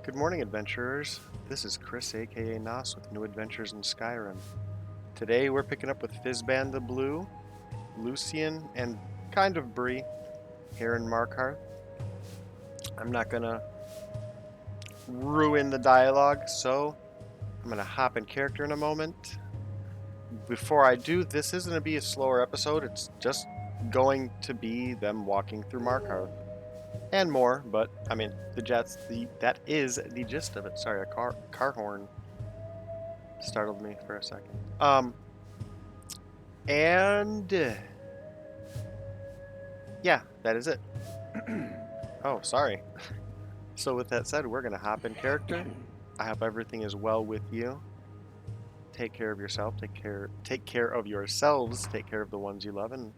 Good morning, adventurers. This is Chris, aka Nos, with New Adventures in Skyrim. Today we're picking up with Fizban the Blue, Lucien, and kind of Bree here in Markarth. I'm not gonna ruin the dialogue, so I'm gonna hop in character in a moment. Before I do, this isn't gonna be a slower episode, it's just going to be them walking through Markarth. And more, but I mean, that is the gist of it. Sorry, a car horn startled me for a second. Yeah, that is it. Oh, sorry. So with that said, we're gonna hop in character. I hope everything is well with you. Take care of yourself. Take care of yourselves. Take care of the ones you love. And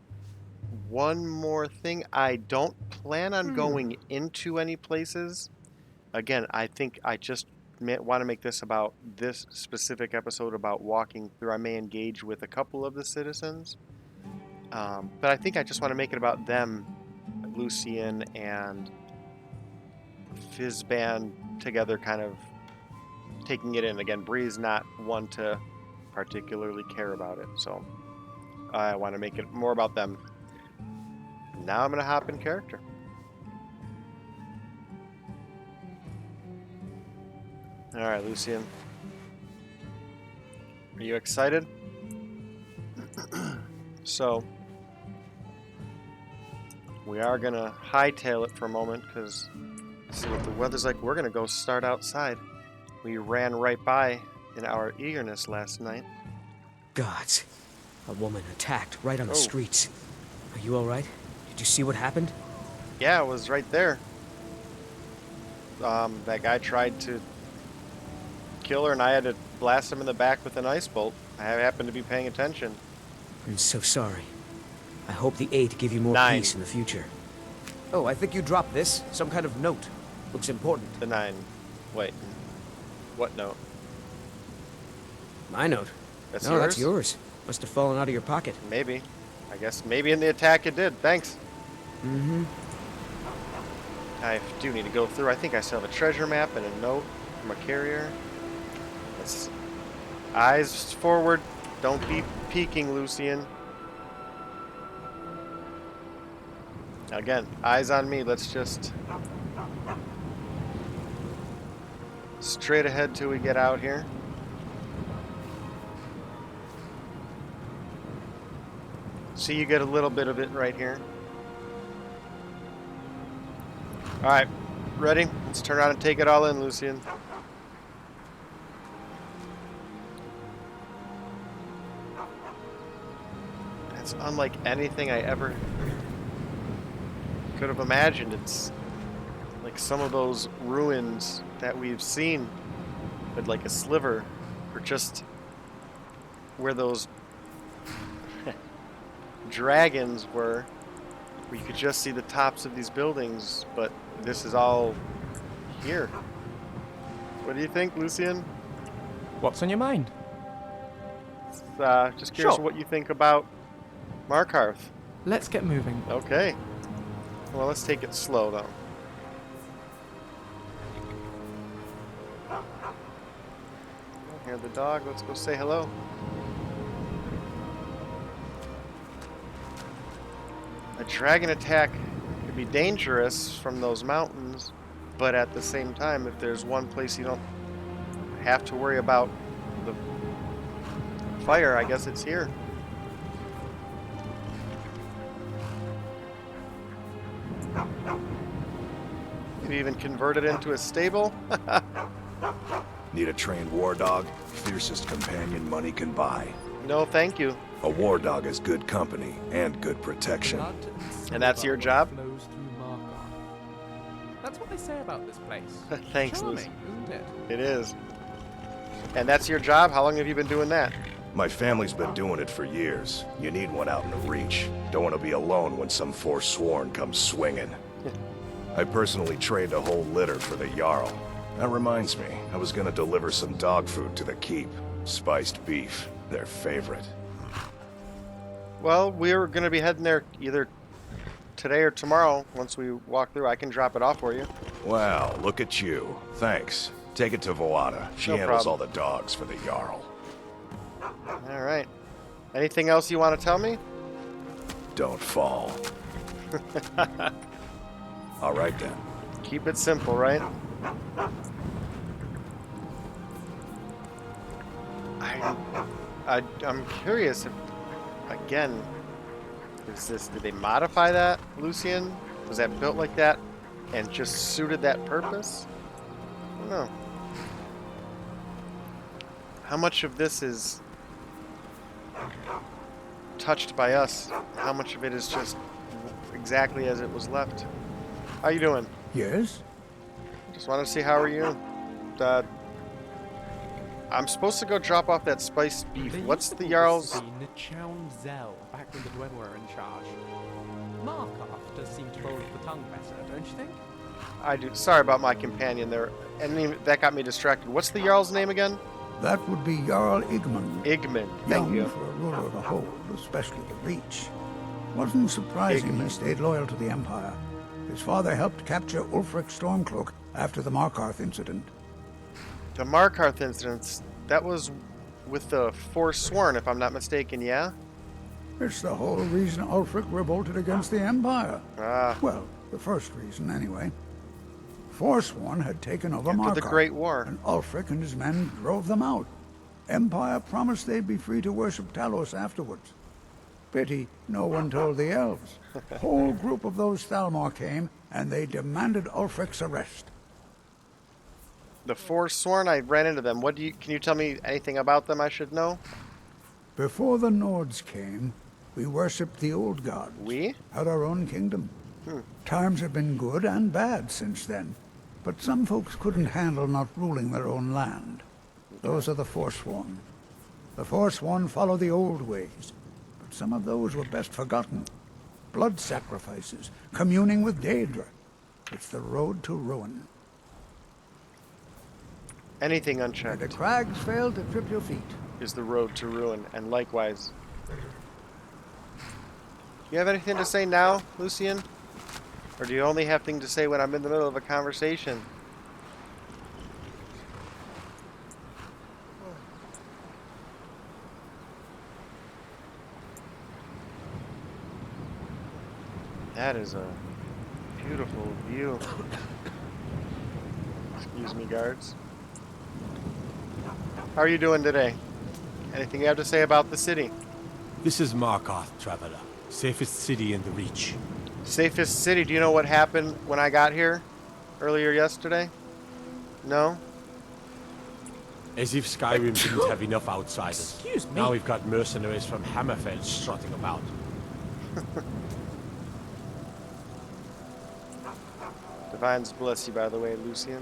one more thing, I don't plan on going into any places. Again, I think I just want to make this about this specific episode about walking through. I may engage with a couple of the citizens, but I think I just want to make it about them, Lucien and Fizban together, kind of taking it in. Again, Bree's not one to particularly care about it, so I want to make it more about them. Now I'm going to hop in character. Alright, Lucien. Are you excited? So, we are going to hightail it for a moment, because see what the weather's like. We're going to go start outside. We ran right by in our eagerness last night. Gods. A woman attacked right on the streets. Are you alright? Did you see what happened? Yeah, it was right there. That guy tried to kill her, and I had to blast him in the back with an ice bolt. I happened to be paying attention. I'm so sorry. I hope the 8 give you more 9. peace in the future. Oh, I think you dropped this. Some kind of note. Looks important. The 9. Wait. What note? My note? That's no, yours? That's yours. Must have fallen out of your pocket. Maybe. I guess maybe in the attack it did. Thanks. Mm-hmm. I do need to go through. I think I still have a treasure map and a note from a carrier. Let's... Eyes forward. Don't be peeking, Lucien. Again, eyes on me. Let's just... straight ahead till we get out here. See, you get a little bit of it right here. Alright, ready? Let's turn around and take it all in, Lucien. It's unlike anything I ever could have imagined. It's like some of those ruins that we've seen, but like a sliver, or just where those dragons were, where you could just see the tops of these buildings, but this is all here. What do you think, Lucien? What's on your mind? Just curious Sure. what you think about Markarth. Let's get moving. Okay. Well, let's take it slow, though. Hear the dog. Let's go say hello. A dragon attack could be dangerous from those mountains, but at the same time, if there's one place you don't have to worry about the fire, I guess it's here. Could even convert it into a stable. Need a trained war dog? Fiercest companion money can buy. No, thank you. A war dog is good company and good protection. And that's your job? Flows through Markarth. That's what they say about this place. Thanks, Charming, Lucy. isn't it? It is. And that's your job? How long have you been doing that? My family's been doing it for years. You need one out in the reach. Don't want to be alone when some forsworn comes swinging. I personally trained a whole litter for the Jarl. That reminds me, I was gonna deliver some dog food to the keep. Spiced beef, their favorite. Well, we're going to be heading there either today or tomorrow, once we walk through, I can drop it off for you. Wow, look at you. Thanks. Take it to Voada. She No handles problem. all the dogs for the Jarl. All right. Anything else you want to tell me? Don't fall. All right then. Keep it simple, right? I'm curious if, again, did they modify that, Lucien? Was that built like that and just suited that purpose? I don't know. How much of this is touched by us? How much of it is just exactly as it was left? How you doing? Yes? Just want to see how are you? I'm supposed to go drop off that spiced beef. They What's used to the call Jarl's? this city Nchown Zell, back when the Dwemer were in charge. Markarth does seem to roll the tongue better, don't you think? I do. Sorry about my companion there. And that got me distracted. What's the Jarl's name again? That would be Jarl Igmund. Igmund. Thank Young you. for a ruler of the hold, especially the Reach. Wasn't surprising he Igmund. stayed loyal to the Empire. His father helped capture Ulfric Stormcloak after the Markarth incident. The Markarth incidents. That was with the Forsworn, if I'm not mistaken, yeah? It's the whole reason Ulfric revolted against the Empire. Ah, Well, the first reason, anyway. Forsworn had taken over after Markarth, the Great War. and Ulfric and his men drove them out. Empire promised they'd be free to worship Talos afterwards. Pity no one told the elves. Whole group of those Thalmor came, and they demanded Ulfric's arrest. The Forsworn, I ran into them. Can you tell me anything about them I should know? Before the Nords came, we worshipped the old gods. We? Had our own kingdom. Times have been good and bad since then, but some folks couldn't handle not ruling their own land. Those are the Forsworn. The Forsworn follow the old ways, but some of those were best forgotten. Blood sacrifices, communing with Daedra. It's the road to ruin. Anything Where the unchecked crags fail to trip your feet. is the road to ruin, and likewise. You have anything to say now, Lucien? Or do you only have things to say when I'm in the middle of a conversation? That is a beautiful view. Excuse me, guards. How are you doing today? Anything you have to say about the city? This is Markarth, traveler. Safest city in the Reach. Safest city. Do you know what happened when I got here earlier yesterday? No? As if Skyrim didn't have enough outsiders. Excuse me. Now we've got mercenaries from Hammerfell strutting about. Divines bless you, by the way, Lucien.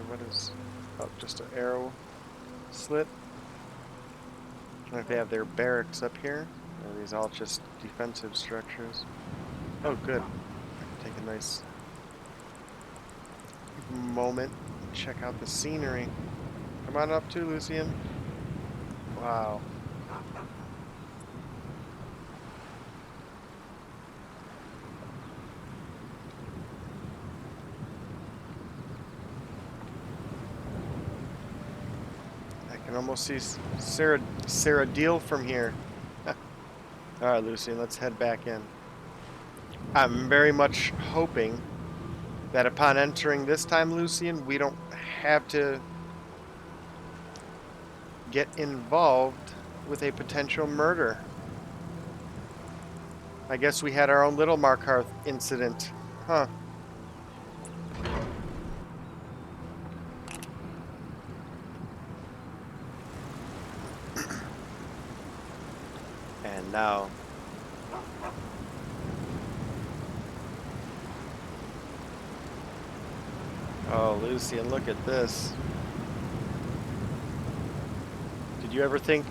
What is... Oh, just an arrow slit. I don't know if they have their barracks up here. Or are these all just defensive structures? Oh, good. I can take a nice moment and check out the scenery. Come on up too, Lucien. Wow. I can almost see Sarah Deal from here. Alright, Lucien, let's head back in. I'm very much hoping that upon entering this time, Lucien, we don't have to get involved with a potential murder. I guess we had our own little Markarth incident. Huh. And now... Oh, Lucien, look at this. Did you ever think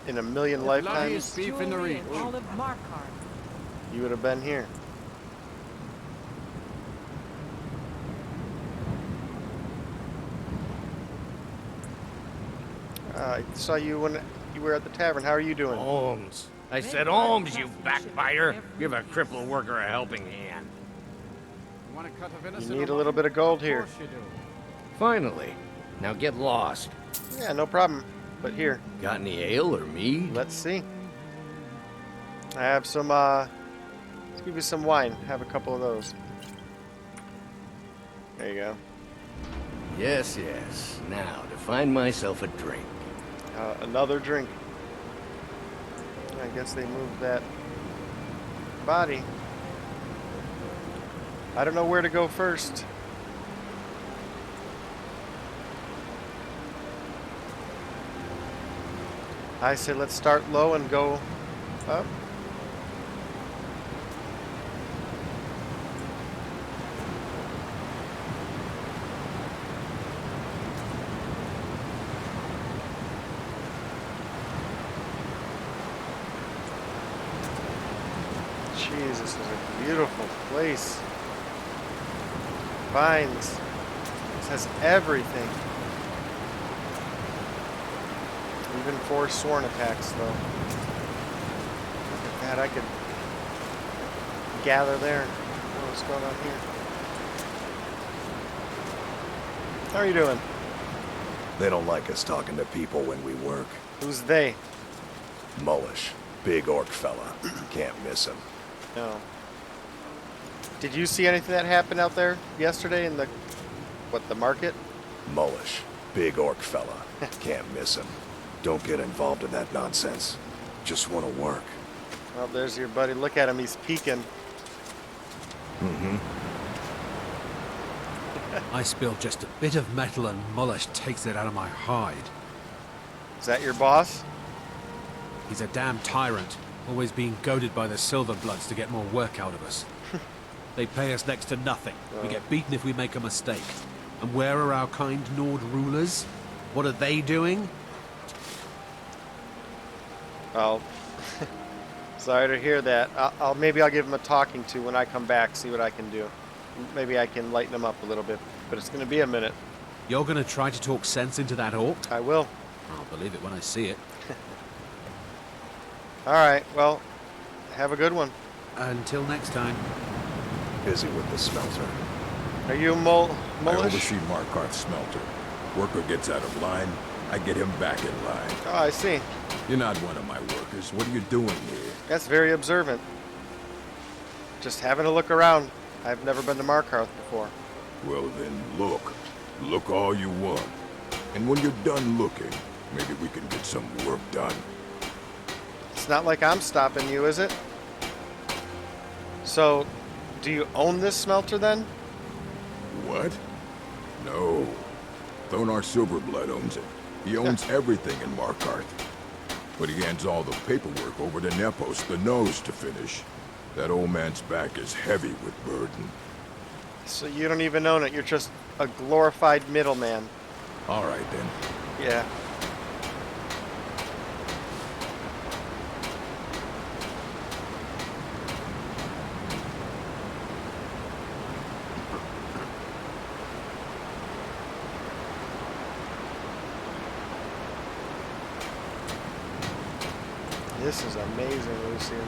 in a million lifetimes Beef in the Reach. All of Markarth. you would have been here? I saw you when you were at the tavern. How are you doing? Holmes. I said Holmes, you backbiter. Give a crippled worker a helping hand. You need a little bit of gold here. Finally. Now get lost. Yeah, no problem. But here, Got any ale or mead? let's see. I have some, let's give you some wine. Have a couple of those. There you go. Yes, yes. Now, to find myself a drink. Another drink. I guess they moved that body. I don't know where to go first. I say let's start low and go up. Jeez, this is a beautiful place. Vines. This has everything. Even forsworn attacks, though. Look at that, I could gather there. What's going on here? How are you doing? They don't like us talking to people when we work. Who's they? Mullish. Big orc fella. Can't miss him. No. Did you see anything that happened out there yesterday in the, the market? Mullish. Big orc fella. Can't miss him. Don't get involved in that nonsense. Just want to work. Well, there's your buddy. Look at him. He's peeking. Mm-hmm. I spill just a bit of metal and Mullish takes it out of my hide. Is that your boss? He's a damn tyrant, always being goaded by the Silver Bloods to get more work out of us. They pay us next to nothing. We get beaten if we make a mistake. And where are our kind Nord rulers? What are they doing? Oh, sorry to hear that. Maybe I'll give him a talking to when I come back, see what I can do. Maybe I can lighten him up a little bit, but it's going to be a minute. You're going to try to talk sense into that orc? I will. I'll believe it when I see it. All right, well, have a good one. Until next time. Busy with the smelter. Are you I Mullish? oversee Markarth's smelter. Worker gets out of line, I get him back in line. Oh, I see. You're not one of my workers. What are you doing here? That's very observant. Just having a look around. I've never been to Markarth before. Well then, look. Look all you want. And when you're done looking, maybe we can get some work done. It's not like I'm stopping you, is it? So, do you own this smelter then? What? No. Thongvor Silver Blood owns it. He owns everything in Markarth. But he hands all the paperwork over to Nepos, the nose, to finish. That old man's back is heavy with burden. So you don't even own it. You're just a glorified middleman. All right, then. Yeah. This is amazing, Lucien.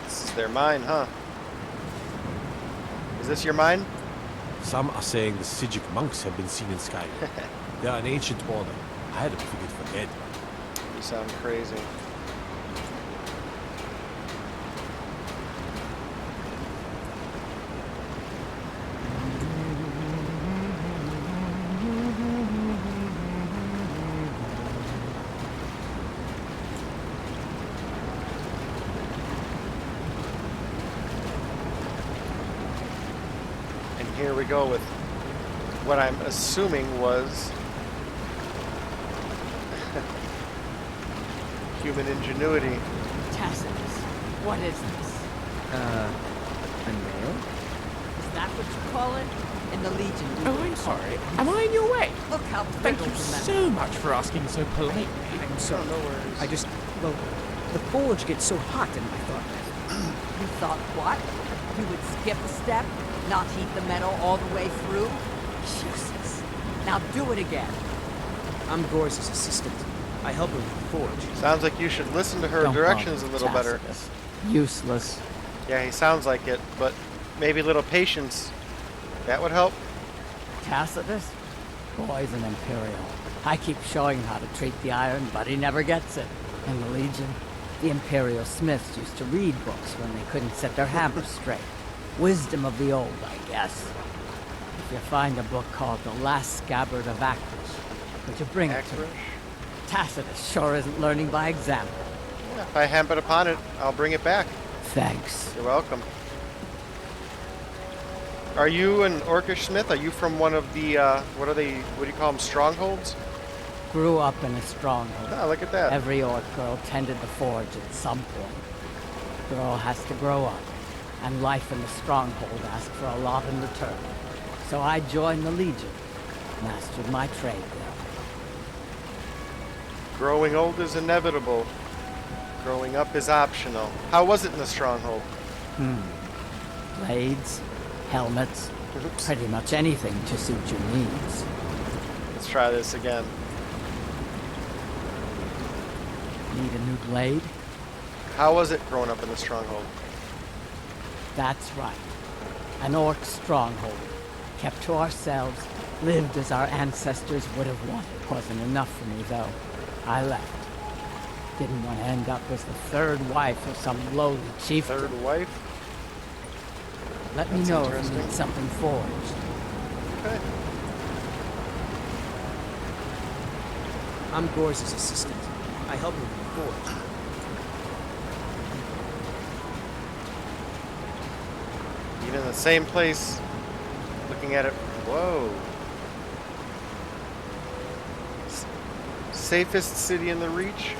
This is their mine, huh? Is this your mine? Some are saying the Sijic monks have been seen in Skyrim. They're an ancient order. I had them figured for dead. You sound crazy. Here we go with what I'm assuming was human ingenuity. Tacitus, what is this? A nail? Is that what you call it? In the Legion. Oh, I'm sorry. Am I in your way? Look how Thank you so much for asking so politely. I'm sorry. No worries. I just, well, the forge gets so hot and I thought You thought what? You would skip a step? Not heat the metal all the way through? Jesus. Now do it again. I'm Gor's assistant. I help her with the forge. Sounds like you should listen to her Don't directions a bother, little better. Tacitus. Useless. Yeah, he sounds like it, but maybe a little patience. That would help. Tacitus? Boy's an Imperial. I keep showing him how to treat the iron, but he never gets it. In the Legion, the Imperial smiths used to read books when they couldn't set their hammers straight. Wisdom of the old, I guess. If you find a book called The Last Scabbard of Acros, would you bring it to me? Tacitus sure isn't learning by example. Yeah, if I happen upon it, I'll bring it back. Thanks. You're welcome. Are you an Orcish smith? Are you from one of the, what do you call them, strongholds? Grew up in a stronghold. Ah, look at that. Every Orc girl tended the forge at some point. Girl has to grow up, and life in the stronghold asks for a lot in return. So I joined the Legion, mastered my trade there. Growing old is inevitable. Growing up is optional. How was it in the stronghold? Blades, helmets, Oops. pretty much anything to suit your needs. Let's try this again. Need a new blade? How was it growing up in the stronghold? That's right. An Orc stronghold. Kept to ourselves, lived as our ancestors would have wanted. Wasn't enough for me, though. I left. Didn't want to end up as the third wife of some lowly chieftain. Third wife? Let me know if you need something forged. Okay. I'm Gor's assistant. I help her with the forge. Even in the same place, looking at it. Whoa. Safest city in the Reach?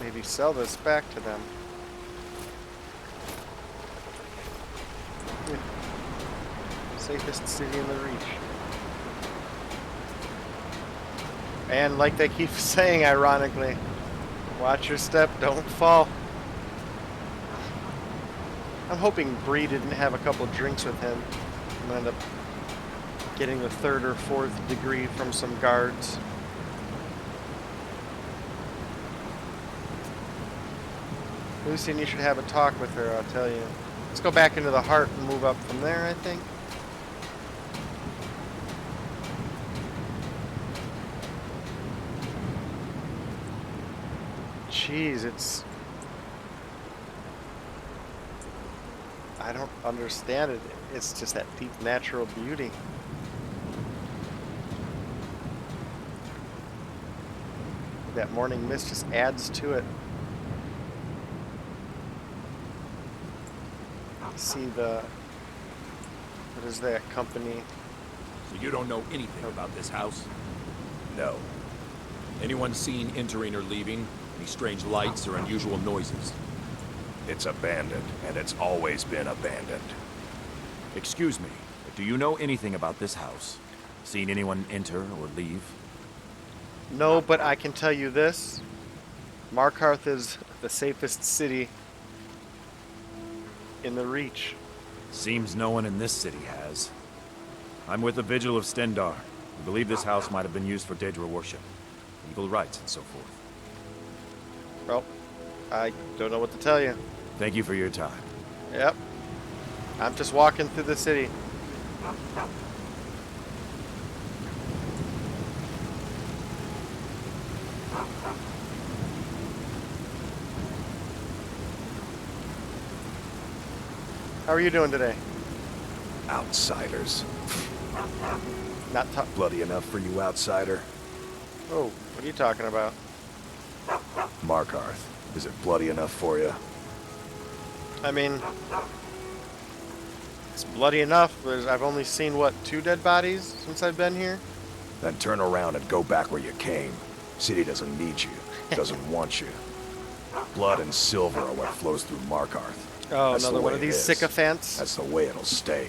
Maybe sell this back to them. Safest city in the Reach. And like they keep saying, ironically, watch your step, don't fall. I'm hoping Bree didn't have a couple drinks with him. I'm gonna end up getting the 3rd or 4th degree from some guards. Lucien, you should have a talk with her, I'll tell you. Let's go back into the heart and move up from there, I think. Jeez, it's... I don't understand it. It's just that deep natural beauty. That morning mist just adds to it. See the... What is that company? So you don't know anything about this house? No. Anyone seen entering or leaving? Any strange lights or unusual noises? It's abandoned, and it's always been abandoned. Excuse me, but do you know anything about this house? Seen anyone enter or leave? No, but I can tell you this. Markarth is the safest city in the Reach. Seems no one in this city has. I'm with the Vigil of Stendarr. We believe this house might have been used for Daedra worship, legal rites, and so forth. Well, I don't know what to tell you. Thank you for your time. Yep. I'm just walking through the city. How are you doing today? Outsiders. Not tough. Bloody enough for you, outsider? Oh, what are you talking about? Markarth, is it bloody enough for you? I mean, it's bloody enough, but I've only seen, what, 2 dead bodies since I've been here? Then turn around and go back where you came. City doesn't need you, doesn't want you. Blood and silver are what flows through Markarth. Oh, That's another the one way of it these is. sycophants. That's the way it'll stay.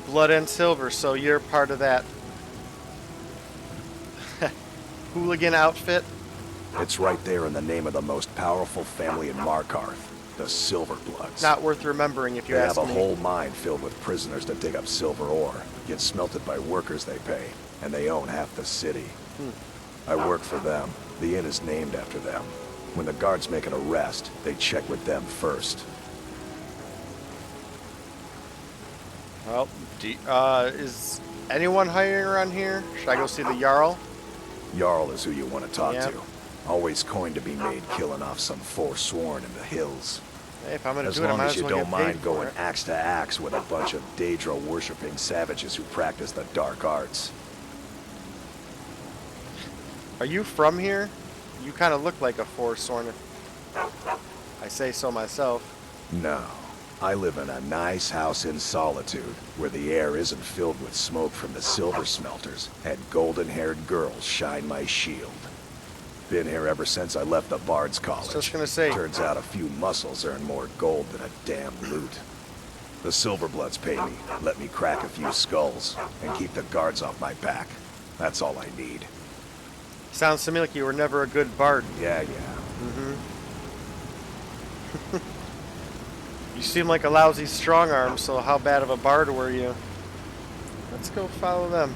Blood and silver, so you're part of that hooligan outfit? It's right there in the name of the most powerful family in Markarth. The Silver Bloods. Not worth remembering if you They ask have me. a whole mine filled with prisoners that dig up silver ore, get smelted by workers they pay, and they own half the city. I work for them. The inn is named after them. When the guards make an arrest, they check with them first. Well, is anyone hiring around here? Should I go see the Jarl? Jarl is who you want to talk Yep. to. Always coin to be made killing off some forsworn in the hills. Hey, if I'm gonna As do it, I long might as as you well don't get paid mind for going it. axe to axe with a bunch of Daedra-worshipping savages who practice the dark arts. Are you from here? You kind of look like a forsworn. I say so myself. No. I live in a nice house in solitude, where the air isn't filled with smoke from the silver smelters, and golden-haired girls shine my shield. Been here ever since I left the Bard's College. Just gonna say. Turns out a few muscles earn more gold than a damn loot. The Silverbloods pay me, let me crack a few skulls, and keep the guards off my back. That's all I need. Sounds to me like you were never a good bard. Yeah. You seem like a lousy strong arm, so how bad of a bard were you? Let's go follow them.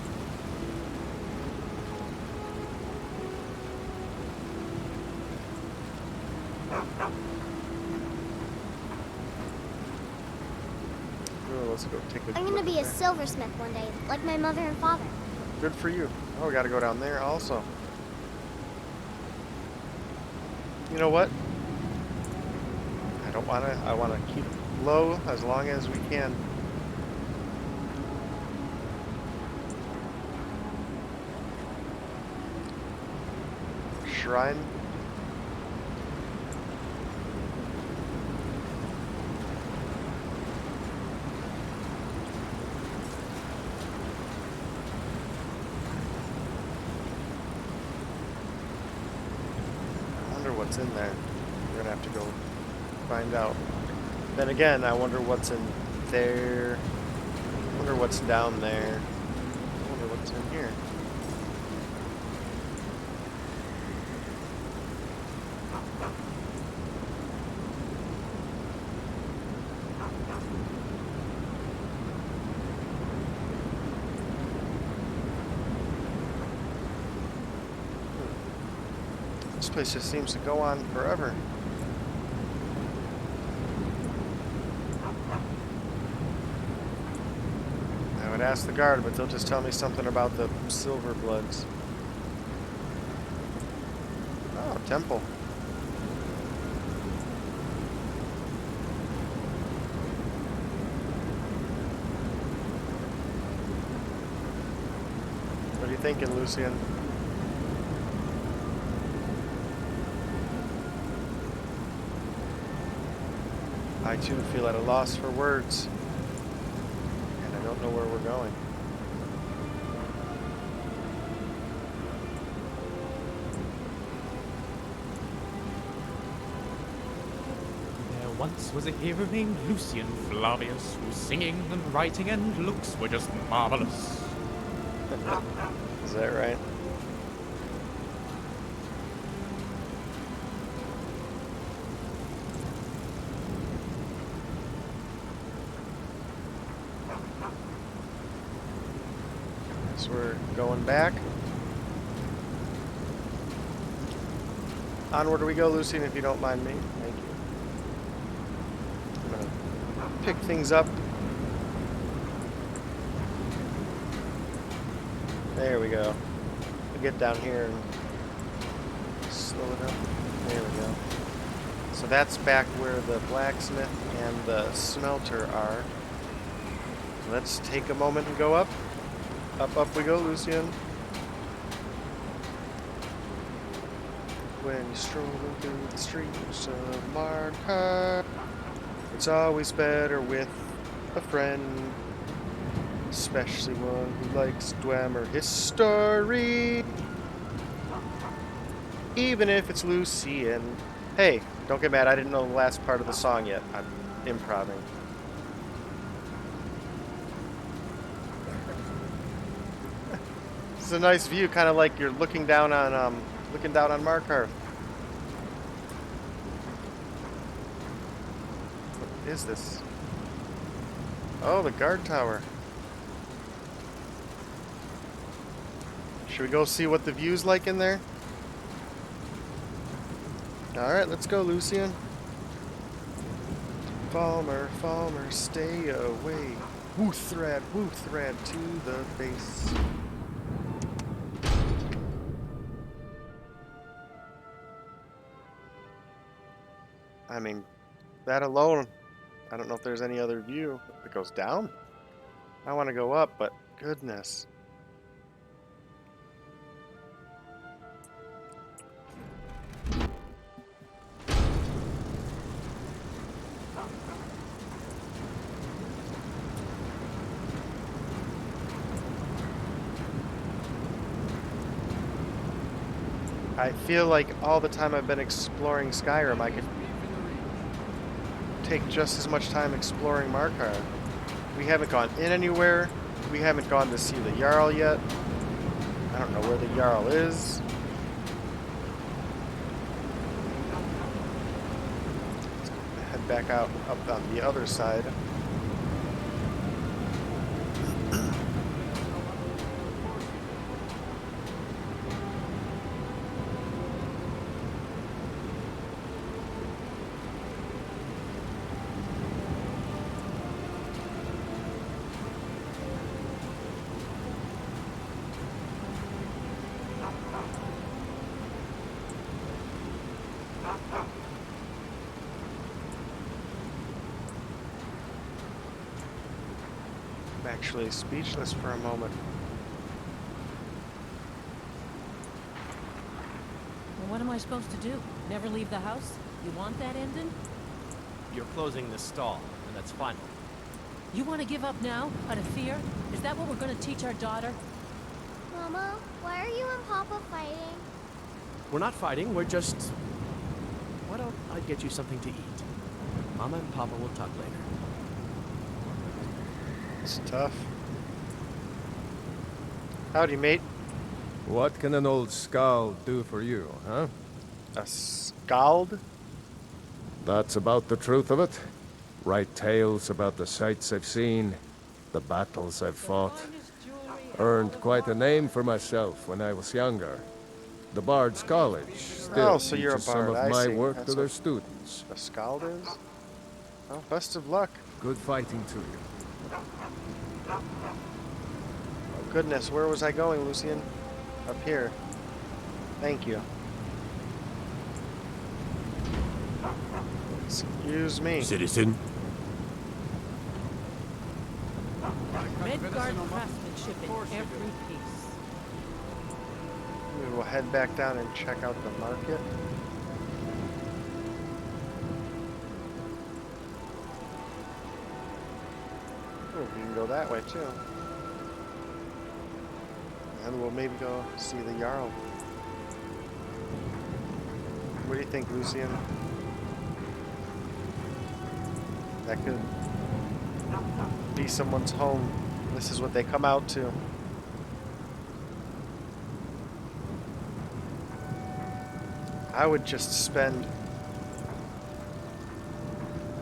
Oh, let's go take a I'm look gonna be at a that. silversmith one day, like my mother and father. Good for you. Oh, we gotta go down there also. You know what? I wanna keep low as long as we can. Shrine. I wonder what's in there. We're gonna have to go find out. Then again, I wonder what's in there. I wonder what's down there. I wonder what's in here. This place just seems to go on forever. I would ask the guard, but they'll just tell me something about the Silver Bloods. Oh, temple. What are you thinking, Lucien? I too feel at a loss for words, and I don't know where we're going. There once was a hero named Lucien Flavius, whose singing and writing and looks were just marvelous. Is that right? Guess we're going back. Onward do we go, Lucien, if you don't mind me. Thank you. I'm gonna pick things up. There we go. We'll get down here and slow it up. There we go. So that's back where the blacksmith and the smelter are. Let's take a moment and go up. Up we go, Lucien. When you're strolling through the streets of Markarth, it's always better with a friend. Especially one who likes Dwemer history. Even if it's Lucien. Hey, don't get mad, I didn't know the last part of the song yet. I'm improvising. This is a nice view, kind of like you're looking down on Markarth. is this? Oh, the guard tower. Should we go see what the view's like in there? Alright, let's go, Lucien. Thalmor, stay away. Woo thread to the face. I mean, that alone, I don't know if there's any other view. It goes down? I want to go up, but goodness. I feel like all the time I've been exploring Skyrim, I could take just as much time exploring Markarth. We haven't gone in anywhere. We haven't gone to see the Jarl yet. I don't know where the Jarl is. Let's head back out up on the other side. I'm actually speechless for a moment. Well, what am I supposed to do? Never leave the house? You want that ending? You're closing this stall, and that's final. You want to give up now, out of fear? Is that what we're going to teach our daughter? Mama, why are you and Papa fighting? We're not fighting, we're just... Why don't I get you something to eat? Mama and Papa will talk later. It's tough. Howdy, mate. What can an old skald do for you, huh? A skald? That's about the truth of it. Write tales about the sights I've seen, the battles I've fought. Earned quite a name for myself when I was younger. The Bard's College still so you're a teaches some bard, of I my see. work That's to their what students. A skald is? Well, best of luck. Good fighting to you. Oh, goodness, where was I going, Lucien? Up here. Thank you. Excuse me. Citizen. Medguard craftsmanship in every piece. We will head back down and check out the market. Oh, we can go that way too. And we'll maybe go see the Jarl. What do you think, Lucien? That could be someone's home. This is what they come out to. I would just spend,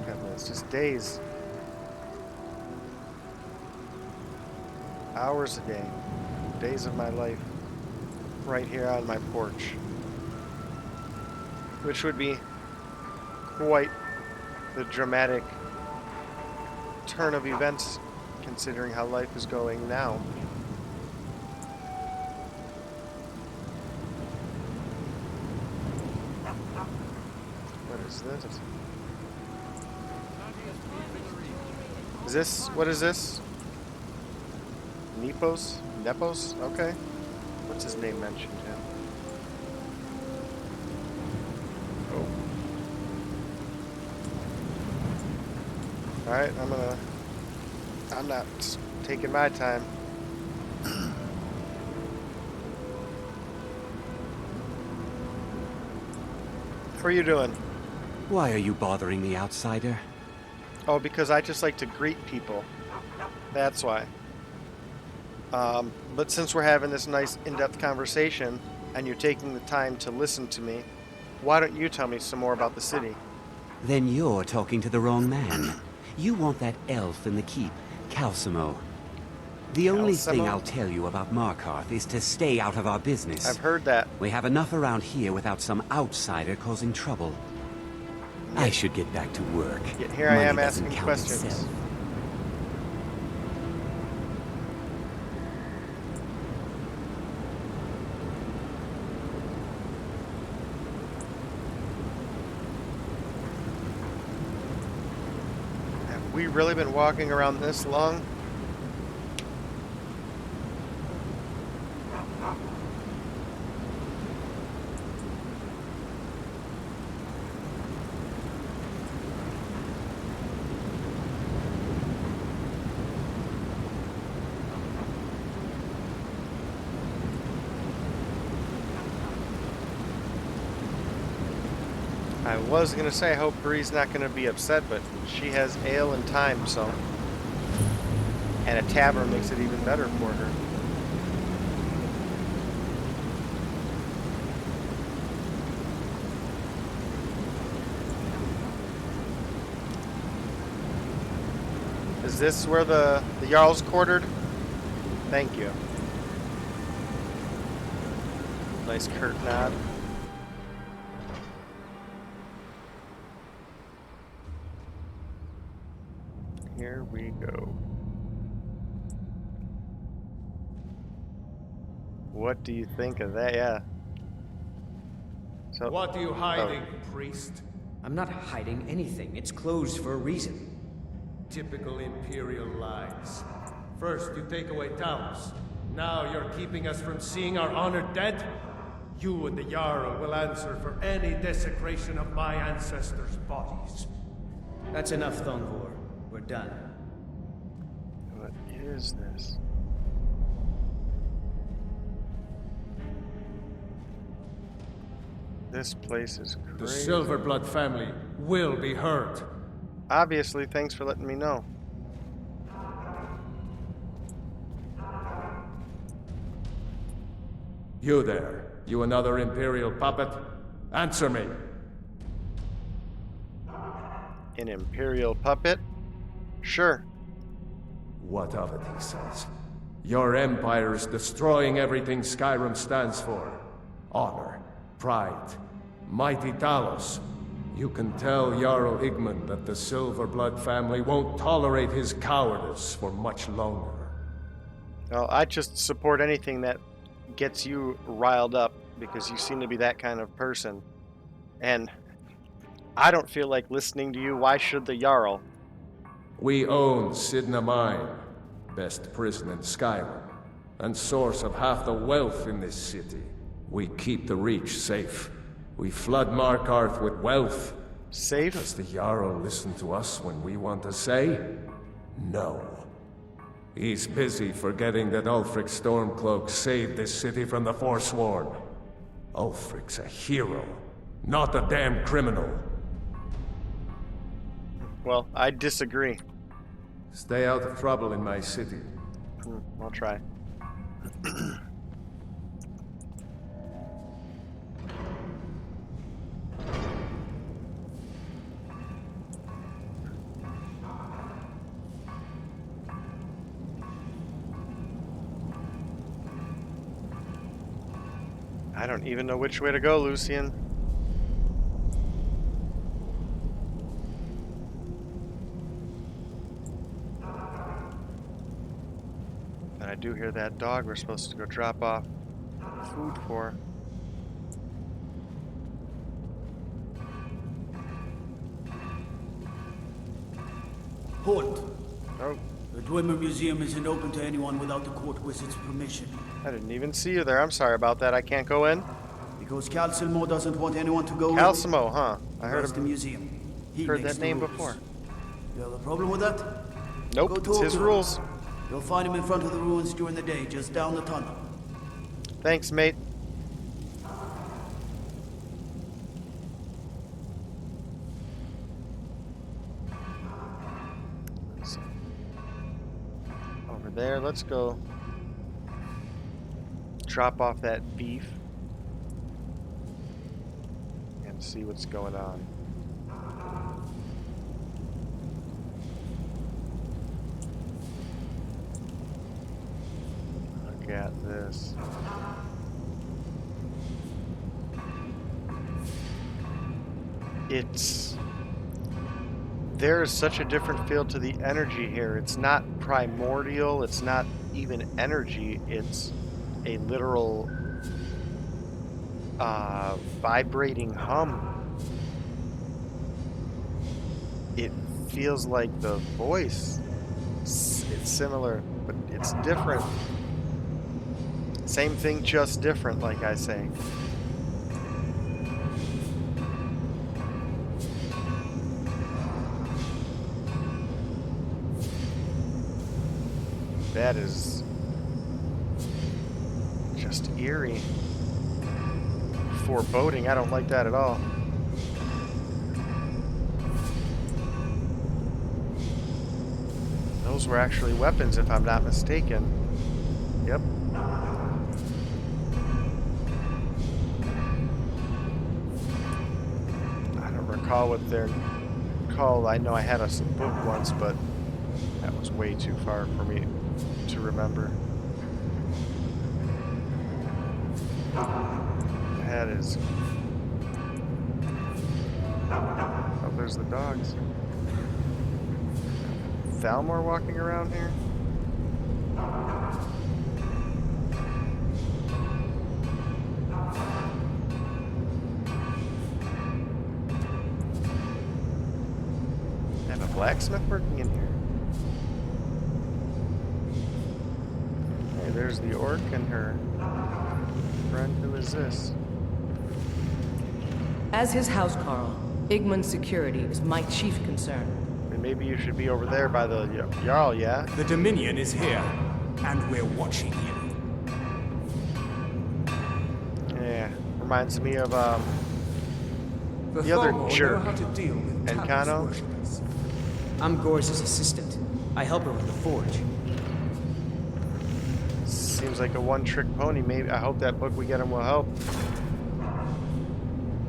goodness, just days, hours a day, days of my life, right here on my porch, which would be quite the dramatic turn of events, considering how life is going now. What is this? Is this, what is this? Nepos? Okay. What's his name mentioned here? Oh. Alright, I'm not taking my time. What are you doing? Why are you bothering me, outsider? Oh, because I just like to greet people. That's why. But since we're having this nice in-depth conversation, and you're taking the time to listen to me, why don't you tell me some more about the city? Then you're talking to the wrong man. You want that elf in the keep, Calcimo. The only thing I'll tell you about Markarth is to stay out of our business. I've heard that. We have enough around here without some outsider causing trouble. I should get back to work. Yet here I am asking questions. Have we really been walking around this long? I was gonna say I hope Bree's not gonna be upset, but she has ale and time, so. And a tavern makes it even better for her. Is this where the Jarl's quartered? Thank you. Nice curt nod. Here we go. What do you think of that? Yeah. So, what are you hiding, priest? I'm not hiding anything. It's closed for a reason. Typical Imperial lies. First you take away towns. Now you're keeping us from seeing our honored dead? You and the Jarl will answer for any desecration of my ancestors' bodies. That's enough, Thongvor. We're done. What is this? This place is crazy. The Silver Blood family will be heard. Obviously, thanks for letting me know. You there, you another Imperial puppet? Answer me. An Imperial puppet? Sure. What of it, he says. Your empire is destroying everything Skyrim stands for. Honor, pride, mighty Talos. You can tell Jarl Igmund that the Silver Blood family won't tolerate his cowardice for much longer. Well, I just support anything that gets you riled up because you seem to be that kind of person. And I don't feel like listening to you. Why should the Jarl? We own Sidna Mine, best prison in Skyrim, and source of half the wealth in this city. We keep the Reach safe. We flood Markarth with wealth. Safe? Does the Jarl listen to us when we want to say? No. He's busy forgetting that Ulfric Stormcloak saved this city from the Forsworn. Ulfric's a hero, not a damn criminal. Well, I disagree. Stay out of trouble in my city. I'll try. I don't even know which way to go, Lucien. I do hear that dog we're supposed to go drop off food for. Halt! Oh. The Dwemer Museum isn't open to anyone without the court wizard's permission. I didn't even see you there. I'm sorry about that. I can't go in. Because Calcimo doesn't want anyone to go in. Calcimo, huh? I heard the museum. He heard makes that the name rules. before. You have a problem with that? Nope, Go it's talk his to him. rules. You'll find him in front of the ruins during the day, just down the tunnel. Thanks, mate. Over there, let's go drop off that beef and see what's going on. at this. There's such a different feel to the energy here. It's not primordial, it's not even energy, it's a literal vibrating hum. It feels like the voice. It's similar, but it's different. Same thing, just different, like I say. That is just eerie. Foreboding, I don't like that at all. Those were actually weapons, if I'm not mistaken. Yep. I don't recall what they're called. I know I had a book once, but that was way too far for me to remember. That is... Oh, there's the dogs. Thalmor walking around here? I have a blacksmith working in here. Hey, there's the orc and her friend. Who is this? As his Housecarl, Igmund's security is my chief concern. Maybe you should be over there by the Jarl, yeah? The Dominion is here, and we're watching you. Yeah, reminds me of the other jerk, Encano. I'm Gore's assistant. I help her with the forge. Seems like a one-trick pony. Maybe I hope that book we get him will help.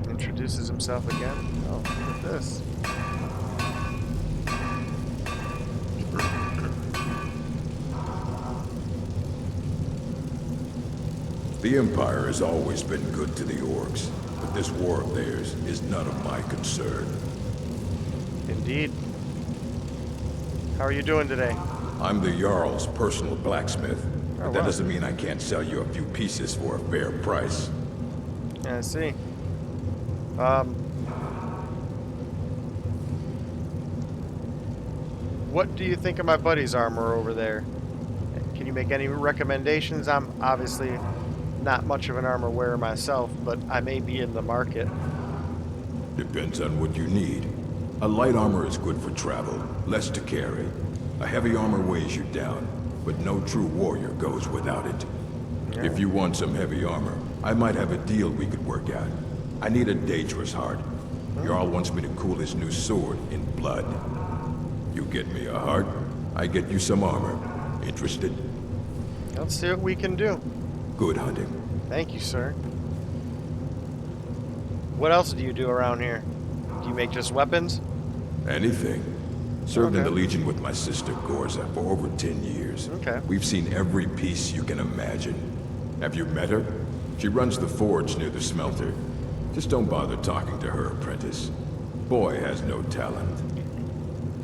Introduces himself again. Oh, look at this. The Empire has always been good to the orcs, but this war of theirs is none of my concern. Indeed. How are you doing today? I'm the Jarl's personal blacksmith, but that wow. doesn't mean I can't sell you a few pieces for a fair price. Yeah, I see. What do you think of my buddy's armor over there? Can you make any recommendations? I'm obviously not much of an armor wearer myself, but I may be in the market. Depends on what you need. A light armor is good for travel, less to carry. A heavy armor weighs you down, but no true warrior goes without it. Yeah. If you want some heavy armor, I might have a deal we could work out. I need a dangerous heart. Jarl wants me to cool his new sword in blood. You get me a heart, I get you some armor. Interested? Let's see what we can do. Good hunting. Thank you, sir. What else do you do around here? Do you make just weapons? Anything. Served in the Legion with my sister Gorza for over 10 years. Okay. We've seen every piece you can imagine. Have you met her? She runs the forge near the smelter. Just don't bother talking to her apprentice. Boy has no talent.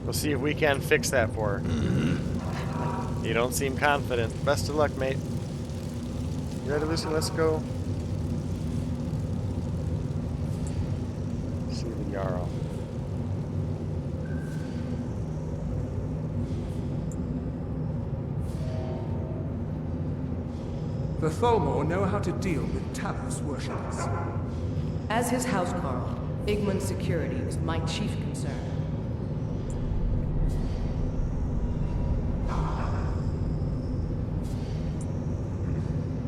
We'll see if we can fix that for her. You don't seem confident. Best of luck, mate. You ready, Lucien? Let's go. See the Jarl. The Thalmor know how to deal with Talos worshippers. As his Housecarl, Igmund's security is my chief concern.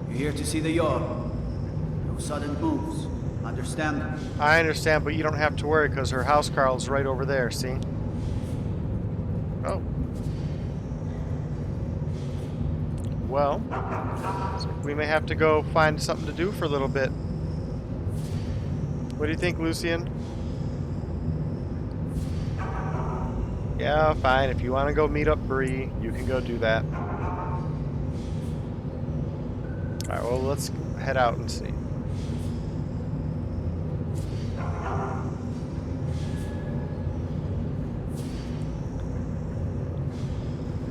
You're here to see the Jarl. No sudden moves. Understand? I understand, but you don't have to worry because her Housecarl's right over there, see? Oh. Well, so we may have to go find something to do for a little bit. What do you think, Lucien? Yeah, fine. If you want to go meet up Bree, you can go do that. Alright, well, let's head out and see.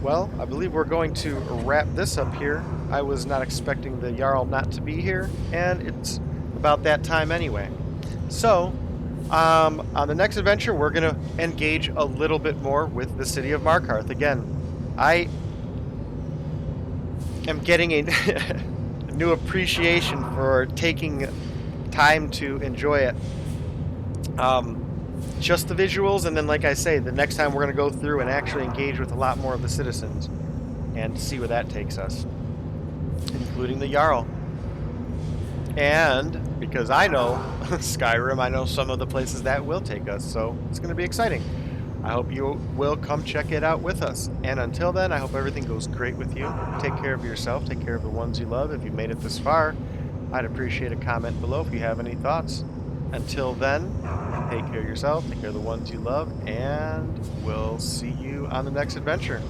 Well, I believe we're going to wrap this up here. I was not expecting the Jarl not to be here, and it's about that time anyway. So, on the next adventure, we're going to engage a little bit more with the city of Markarth. Again, I am getting a new appreciation for taking time to enjoy it. Just the visuals, and then, like I say, the next time we're going to go through and actually engage with a lot more of the citizens and see where that takes us, including the Jarl. And because I know Skyrim, I know some of the places that will take us, so it's going to be exciting. I hope you will come check it out with us. And until then, I hope everything goes great with you. Take care of yourself, take care of the ones you love. If you made it this far, I'd appreciate a comment below if you have any thoughts. Until then, take care of yourself, take care of the ones you love, and we'll see you on the next adventure.